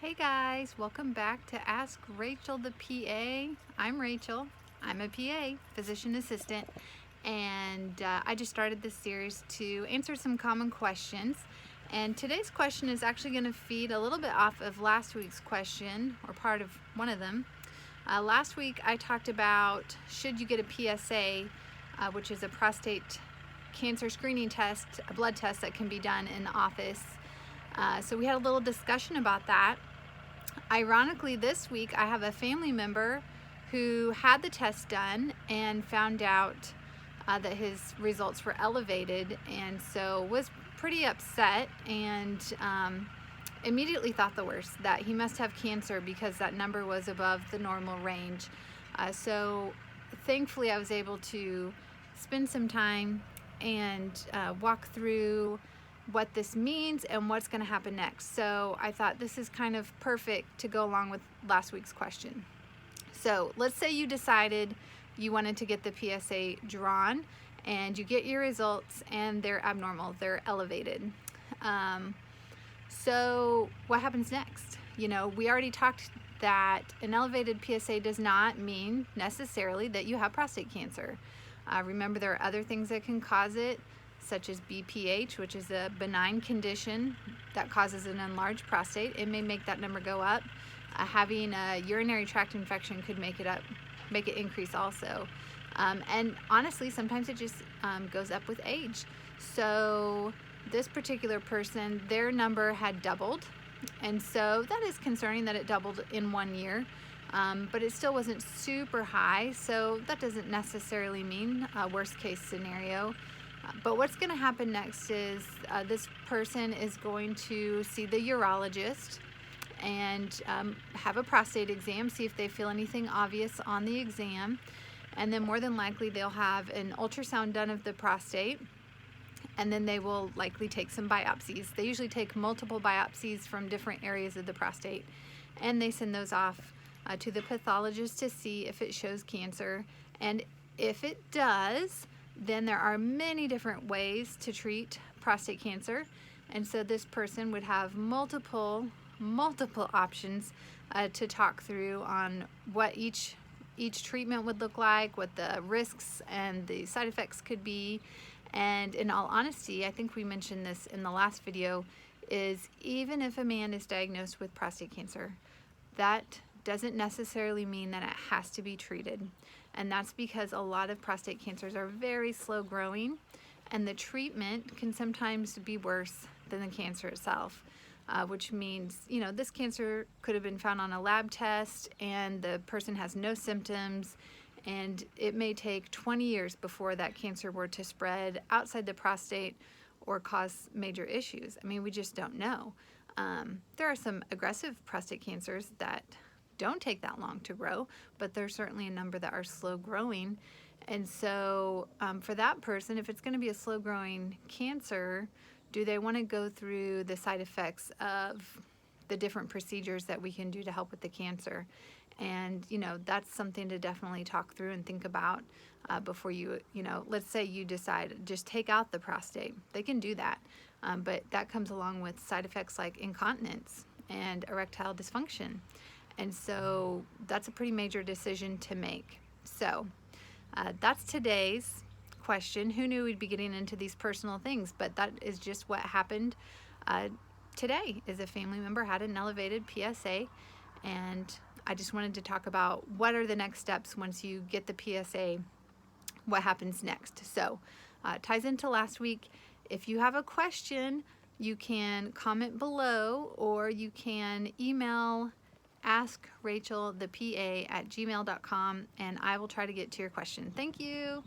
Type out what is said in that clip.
Hey guys, welcome back to Ask Rachel the PA. I'm Rachel. I'm a PA, physician assistant, and I just started this series to answer some common questions. And today's question is actually going to feed a little bit off of last week's question, or part of one of them. Last week I talked about should you get a PSA, which is a prostate cancer screening test, a blood test that can be done in the office. So we had a little discussion about that. Ironically, this week I have a family member who had the test done and found out that his results were elevated, and so was pretty upset and immediately thought the worst, that he must have cancer because that number was above the normal range. So thankfully I was able to spend some time and walk through what this means and what's going to happen next. So I thought this is kind of perfect to go along with last week's question. So let's say you decided you wanted to get the PSA drawn and you get your results and they're abnormal, they're elevated. So what happens next? You know, we already talked that an elevated PSA does not mean necessarily that you have prostate cancer. Remember, there are other things that can cause it, such as BPH, which is a benign condition that causes an enlarged prostate. It may make that number go up. Having a urinary tract infection could make it increase also. And honestly, sometimes it just goes up with age. So this particular person, their number had doubled, and so that is concerning that it doubled in 1 year. But it still wasn't super high, so that doesn't necessarily mean a worst case scenario. But what's going to happen next is this person is going to see the urologist and have a prostate exam, see if they feel anything obvious on the exam, and then more than likely they'll have an ultrasound done of the prostate, and then they will likely take some biopsies. They usually take multiple biopsies from different areas of the prostate, and they send those off to the pathologist to see if it shows cancer. And if it does, then there are many different ways to treat prostate cancer, and so this person would have multiple options to talk through on what each treatment would look like, what the risks and the side effects could be. And in all honesty, I think we mentioned this in the last video, is even if a man is diagnosed with prostate cancer, that doesn't necessarily mean that it has to be treated. And that's because a lot of prostate cancers are very slow growing, and the treatment can sometimes be worse than the cancer itself, which means, you know, this cancer could have been found on a lab test and the person has no symptoms, and it may take 20 years before that cancer were to spread outside the prostate or cause major issues. I mean, we just don't know. There are some aggressive prostate cancers that don't take that long to grow, but there's certainly a number that are slow growing. And so for that person, if it's going to be a slow growing cancer, do they want to go through the side effects of the different procedures that we can do to help with the cancer? And, you know, that's something to definitely talk through and think about before you know, let's say you decide just take out the prostate. They can do that, but that comes along with side effects like incontinence and erectile dysfunction. And so that's a pretty major decision to make. So that's today's question. Who knew we'd be getting into these personal things? But that is just what happened today, is a family member had an elevated PSA, and I just wanted to talk about what are the next steps once you get the PSA, what happens next. So ties into last week. If you have a question, you can comment below, or you can email AskRachelThePA@gmail.com, and I will try to get to your question. Thank you.